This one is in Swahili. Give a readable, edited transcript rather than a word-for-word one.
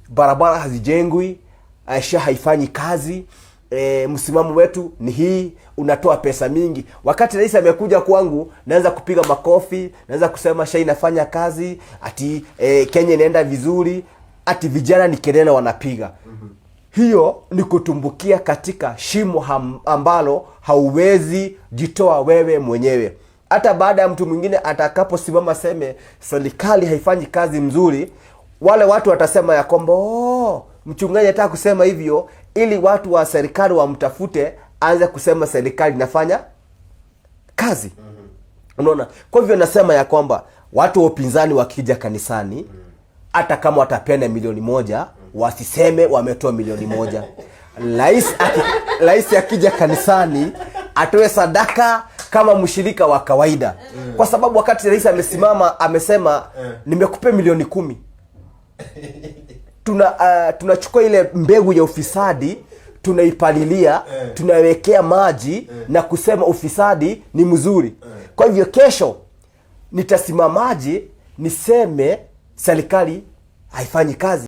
barabara hazijengwi, SHA haifanyi kazi, msimamo wetu ni hii, unatoa pesa mingi. Wakati rais amekuja kwangu, naanza kupiga makofi, naanza kusema SHA inafanya kazi, ati Kenya inaenda vizuri, ati vijana ni kelele wanapiga. Hiyo ni kutumbukia katika shimo ambalo hauwezi jitoa wewe mwenyewe. Hata baada ya mtu mwingine atakaposimama seme serikali haifanyi kazi mzuri, wale watu watasema ya kwamba mchungaji anataka kusema hivyo ili watu wa serikali wamtafute aanze kusema serikali inafanya kazi. Unaona? Kwa hivyo nasema ya kwamba watu wa upinzani wakija kanisani, hata kama watapenda milioni 1, wasiseme wametoa milioni 1. Rais akija kanisani atoe sadaka kama mshirika wa kawaida. Kwa sababu wakati rais amesimama amesema nimekupa milioni 10. Tunachukua ile mbegu ya ufisadi, tunaipalilia, tunawekea maji na kusema ufisadi ni mzuri. Kwa hivyo kesho nitasimamaje niseme serikali haifanyi kazi?